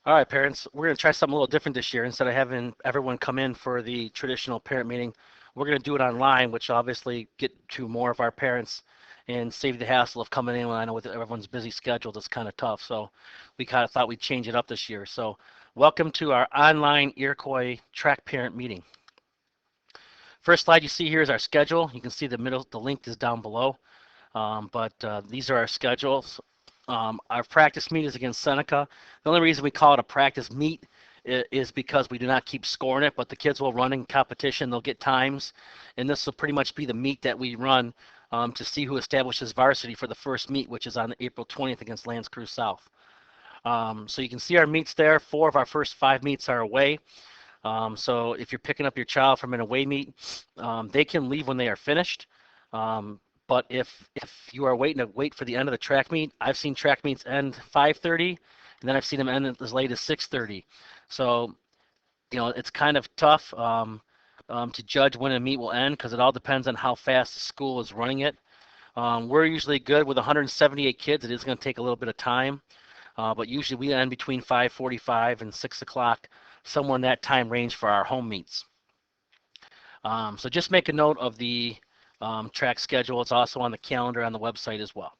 All right, parents, we're going to try something a little different this year. Instead of having everyone come in for the traditional parent meeting, we're going to do it online, which obviously get to more of our parents and save the hassle of coming in when I know with everyone's busy schedule, it's kind of tough. So we kind of thought we'd change it up this year. So welcome to our online Iroquois track parent meeting. First slide you see here is our schedule. You can see the link is down below. But these are our schedules. Our practice meet is against Seneca. The only reason we call it a practice meet is because we do not keep scoring it, but the kids will run in competition. They'll get times, and this will pretty much be the meet that we run to see who establishes varsity for the first meet, which is on April 20th against L'Anse Creuse South. So you can see our meets there. 4 of our first 5 meets are away. So if you're picking up your child from an away meet, they can leave when they are finished. But if you are wait for the end of the track meet, I've seen track meets end 5:30, and then I've seen them end as late as 6:30. So it's kind of tough to judge when a meet will end because it all depends on how fast the school is running it. We're usually good with 178 kids. It is going to take a little bit of time, but usually we end between 5:45 and 6 o'clock, somewhere in that time range for our home meets. So just make a note of the track schedule. It's also on the calendar on the website as well.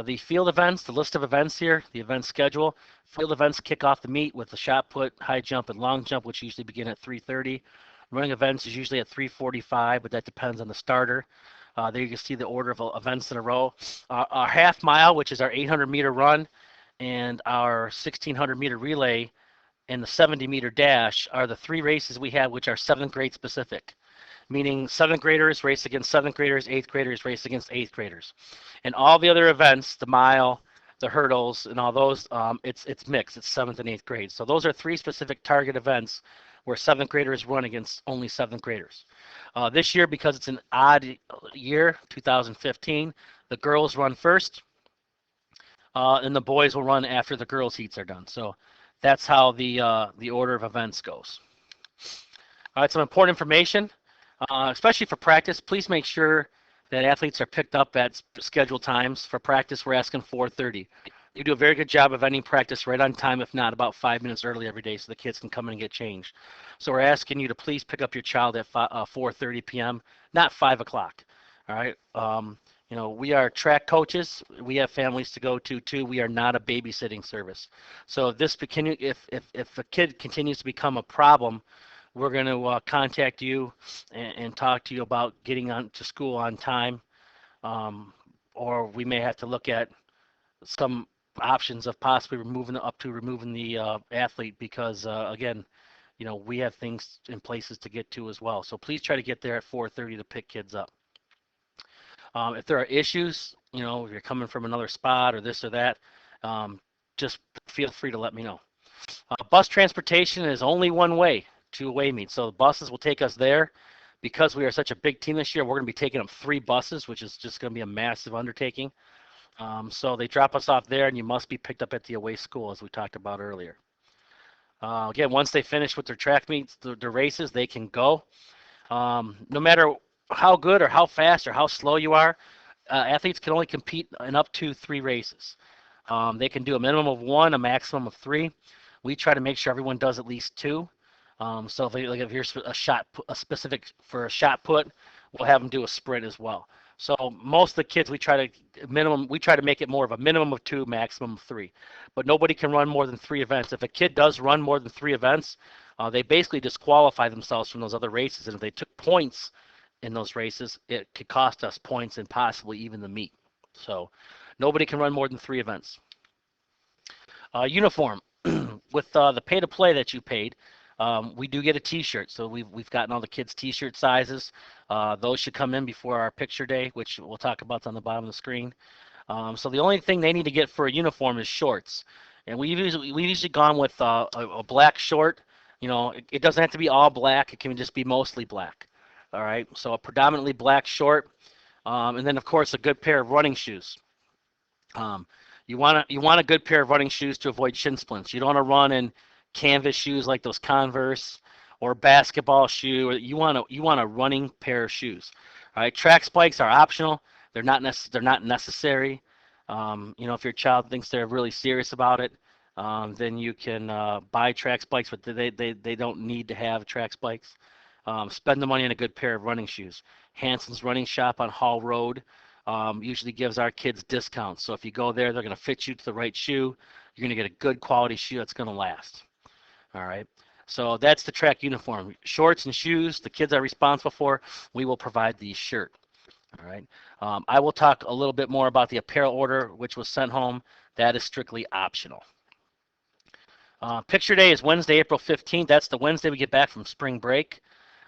The field events, the list of events here, the event schedule. Field events kick off the meet with the shot put, high jump, and long jump, which usually begin at 3:30. Running events is usually at 3:45, but that depends on the starter. There you can see the order of events in a row. Our half mile, which is our 800-meter run, and our 1,600-meter relay, and the 70-meter dash are the 3 races we have, which are 7th grade specific, meaning 7th graders race against 7th graders, 8th graders race against 8th graders. And all the other events, the mile, the hurdles, and all those, it's mixed. It's 7th and 8th grade. So those are 3 specific target events where 7th graders run against only 7th graders. This year, because it's an odd year, 2015, the girls run first, and the boys will run after the girls' heats are done. So that's how the order of events goes. All right, some important information. Especially for practice, please make sure that athletes are picked up at scheduled times. For practice, we're asking 4:30. You do a very good job of ending practice right on time, if not about 5 minutes early every day, so the kids can come in and get changed. So we're asking you to please pick up your child at 4:30 p.m., not 5 o'clock. All right. We are track coaches. We have families to go to too. We are not a babysitting service. So if a kid continues to become a problem, we're going to contact you and talk to you about getting on to school on time, or we may have to look at some options of possibly removing the athlete because again, we have things in places to get to as well. So please try to get there at 4:30 to pick kids up. If there are issues, if you're coming from another spot or this or that, just feel free to let me know. Bus transportation is only one way to away meet. So the buses will take us there. Because we are such a big team this year, we're going to be taking up 3 buses, which is just going to be a massive undertaking. So they drop us off there, and you must be picked up at the away school, as we talked about earlier. Again, once they finish with their track meets, their races, they can go. No matter how good or how fast or how slow you are, athletes can only compete in up to 3 races. They can do a minimum of 1, a maximum of 3. We try to make sure everyone does at least 2. So if you're a specific for a shot put, we'll have them do a sprint as well. So most of the kids we try to make it more of a minimum of 2, maximum of 3. But nobody can run more than 3 events. If a kid does run more than 3 events, they basically disqualify themselves from those other races. And if they took points in those races, it could cost us points and possibly even the meet. So nobody can run more than 3 events. Uniform. With the pay to play that you paid, we do get a T-shirt. So we've gotten all the kids' T-shirt sizes. Those should come in before our picture day, which we'll talk about on the bottom of the screen. So the only thing they need to get for a uniform is shorts, and we've usually gone with a black short. It doesn't have to be all black. It can just be mostly black. All right. So a predominantly black short, and then of course a good pair of running shoes. You want a good pair of running shoes to avoid shin splints. You don't want to run in canvas shoes like those Converse or basketball shoe. You want a running pair of shoes. All right, track spikes are optional. They're not necessary. If your child thinks they're really serious about it, then you can buy track spikes, but they don't need to have track spikes. Spend the money on a good pair of running shoes. Hanson's Running Shop on Hall Road usually gives our kids discounts. So if you go there, they're going to fit you to the right shoe. You're going to get a good quality shoe that's going to last. All right. So that's the track uniform. Shorts and shoes, the kids are responsible for. We will provide the shirt. All right. I will talk a little bit more about the apparel order, which was sent home. That is strictly optional. Picture day is Wednesday, April 15th. That's the Wednesday we get back from spring break.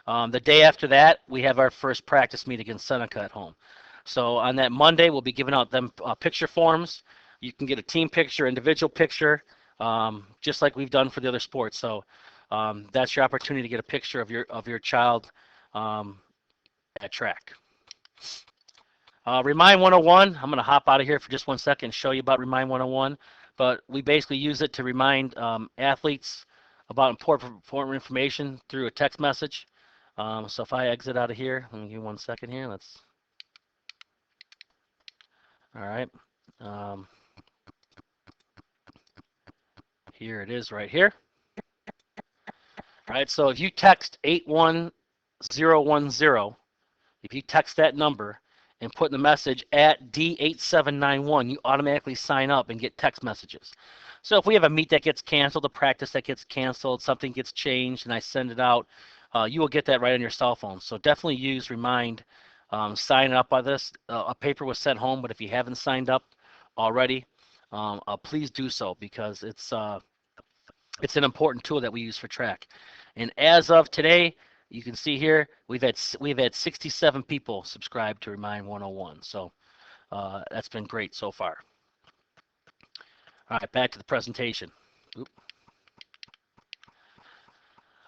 The day after that, we have our first practice meet against Seneca at home. So on that Monday, we'll be giving out them picture forms. You can get a team picture, individual picture, just like we've done for the other sports. So that's your opportunity to get a picture of your child at track. Remind 101, I'm going to hop out of here for just 1 second and show you about Remind 101. But we basically use it to remind athletes about important information through a text message. So if I exit out of here, let me give you 1 second here. All right. Here it is right here. All right, so if you text 81010, if you text that number and put in the message at D8791, you automatically sign up and get text messages. So if we have a meet that gets canceled, a practice that gets canceled, something gets changed, and I send it out, you will get that right on your cell phone. So definitely use Remind. Sign up by this. A paper was sent home, but if you haven't signed up already, please do so because it's an important tool that we use for track. And as of today, you can see here we've had 67 people subscribe to Remind 101. So that's been great so far. All right, back to the presentation.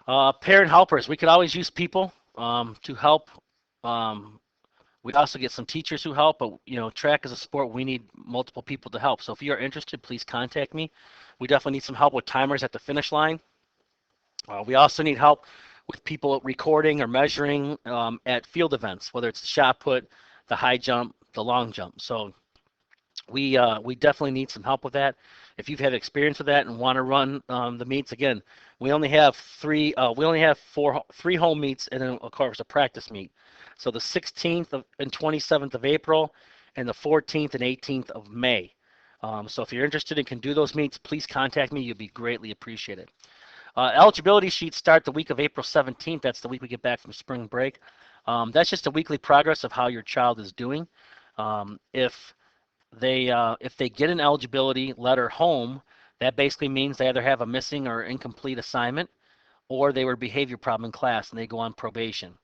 Parent helpers. We could always use people to help. We also get some teachers who help, but track is a sport. We need multiple people to help. So if you are interested, please contact me. We definitely need some help with timers at the finish line. We also need help with people recording or measuring at field events, whether it's the shot put, the high jump, the long jump. So we definitely need some help with that. If you've had experience with that and want to run the meets, again, we only have three home meets and then of course a practice meet. So the 16th and 27th of April and the 14th and 18th of May. So if you're interested and can do those meets, please contact me. You'll be greatly appreciated. Eligibility sheets start the week of April 17th. That's the week we get back from spring break. That's just a weekly progress of how your child is doing. If they get an eligibility letter home, that basically means they either have a missing or incomplete assignment, or they were a behavior problem in class and they go on probation.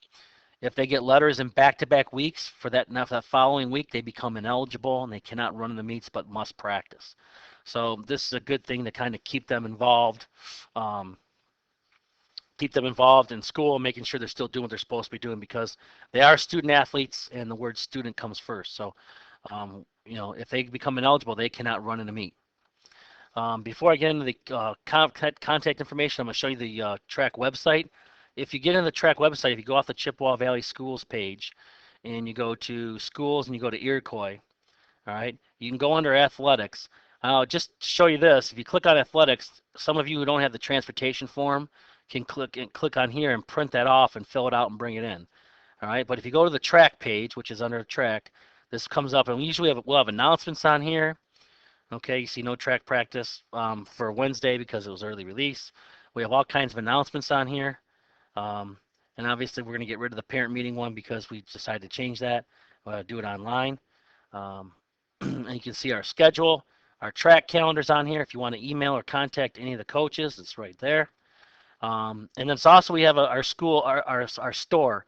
If they get letters in back-to-back weeks for that following week, they become ineligible and they cannot run in the meets but must practice. So this is a good thing to kind of keep them involved in school, making sure they're still doing what they're supposed to be doing because they are student athletes and the word student comes first. So, if they become ineligible, they cannot run in a meet. Before I get into the contact information, I'm going to show you the track website. If you get in the track website, if you go off the Chippewa Valley Schools page and you go to schools and you go to Iroquois, all right, you can go under athletics. Just to show you this, if you click on athletics, some of you who don't have the transportation form can click on here and print that off and fill it out and bring it in. All right, but if you go to the track page, which is under track, this comes up and we usually we'll have announcements on here. Okay, you see no track practice for Wednesday because it was early release. We have all kinds of announcements on here. And obviously we're going to get rid of the parent meeting one because we decided to change that, do it online. And you can see our schedule, our track calendars on here. If you want to email or contact any of the coaches, it's right there. And then it's also we have our store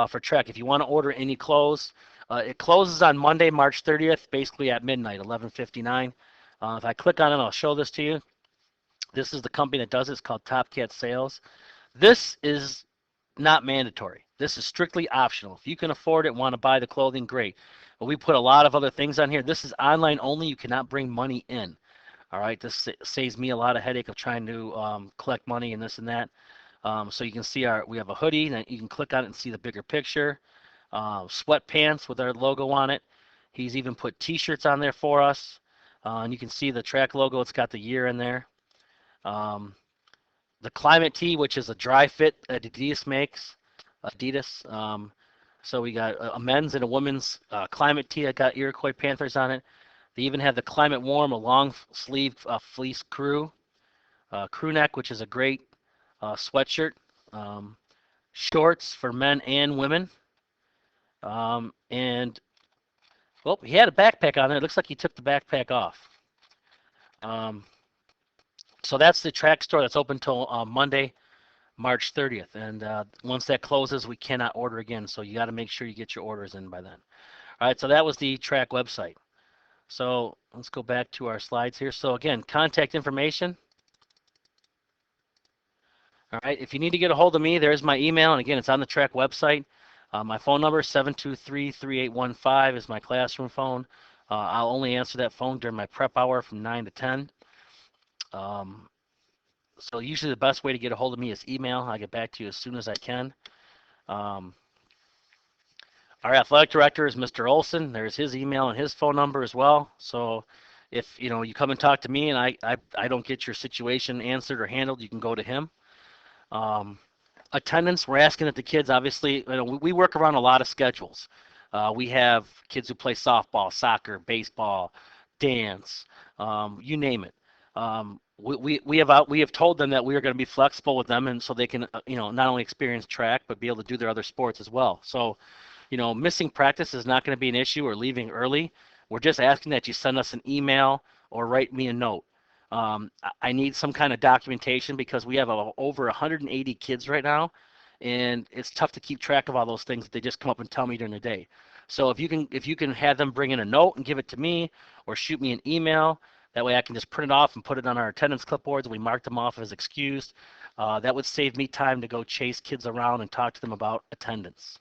for track. If you want to order any clothes, it closes on Monday, March 30th, basically at midnight, 11:59. If I click on it, I'll show this to you. This is the company that does it. It's called Top Cat Sales. This is not mandatory. This is strictly optional. If you can afford it, want to buy the clothing, great. But we put a lot of other things on here. This is online only. You cannot bring money in. All right, this saves me a lot of headache of trying to collect money and this and that. So you can see we have a hoodie, and you can click on it and see the bigger picture. Sweatpants with our logo on it. He's even put T-shirts on there for us. And you can see the track logo. It's got the year in there. The Climate Tee, which is a dry fit Adidas makes, Adidas. So we got a men's and a women's Climate Tee that got Iroquois Panthers on it. They even have the Climate Warm, a long sleeve fleece crew neck, which is a great sweatshirt. Um, Shorts for men and women. And well, he had a backpack on there. It looks like he took the backpack off. Um, so that's the track store that's open till Monday, March 30th. And once that closes, we cannot order again. So you got to make sure you get your orders in by then. All right, so that was the track website. So let's go back to our slides here. So again, contact information. All right, if you need to get a hold of me, there's my email. And again, it's on the track website. My phone number, 723-3815, is my classroom phone. I'll only answer that phone during my prep hour from 9 to 10. So usually the best way to get a hold of me is email. I'll get back to you as soon as I can. Our athletic director is Mr. Olson. There's his email and his phone number as well. So if you come and talk to me and I don't get your situation answered or handled, you can go to him. Attendance, we're asking that the kids, obviously, we work around a lot of schedules. We have kids who play softball, soccer, baseball, dance, you name it. We have told them that we are going to be flexible with them, and so they can not only experience track but be able to do their other sports as well. So missing practice is not going to be an issue or leaving early. We're just asking that you send us an email or write me a note. I need some kind of documentation because we have over 180 kids right now, and it's tough to keep track of all those things. They just come up and tell me during the day. So if you can have them bring in a note and give it to me, or shoot me an email, that way I can just print it off and put it on our attendance clipboards, and we mark them off as excused. That would save me time to go chase kids around and talk to them about attendance.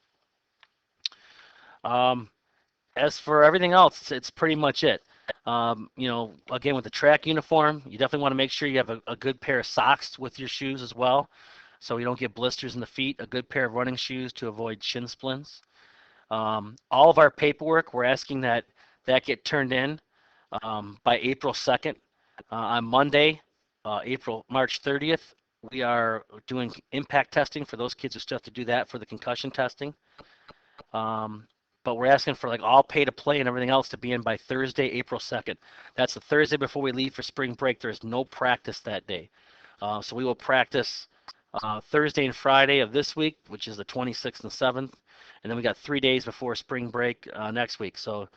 As for everything else, it's pretty much it. Again, with the track uniform, you definitely want to make sure you have a good pair of socks with your shoes as well, so you don't get blisters in the feet. A good pair of running shoes to avoid shin splints. All of our paperwork, we're asking that get turned in by April 2nd. On Monday, March 30th, we are doing impact testing for those kids who still have to do that for the concussion testing. But we're asking for all pay to play and everything else to be in by Thursday, April 2nd. That's the Thursday before we leave for spring break. There's no practice that day. So we will practice Thursday and Friday of this week, which is the 26th and 7th. And then we got 3 days before spring break next week. So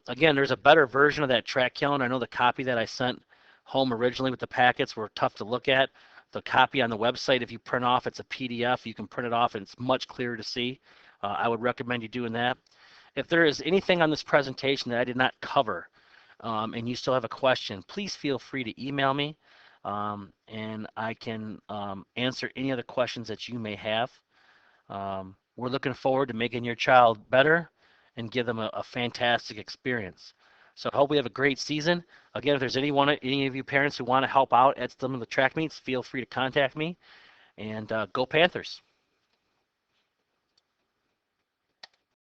again, there's a better version of that track calendar. I know the copy that I sent home originally with the packets were tough to look at. The copy on the website, if you print off, it's a PDF. You can print it off and it's much clearer to see. I would recommend you doing that. If there is anything on this presentation that I did not cover and you still have a question, please feel free to email me and I can answer any other questions that you may have. We're looking forward to making your child better and give them a fantastic experience. So I hope we have a great season. Again, if there's any of you parents who want to help out at some of the track meets, feel free to contact me. And go Panthers.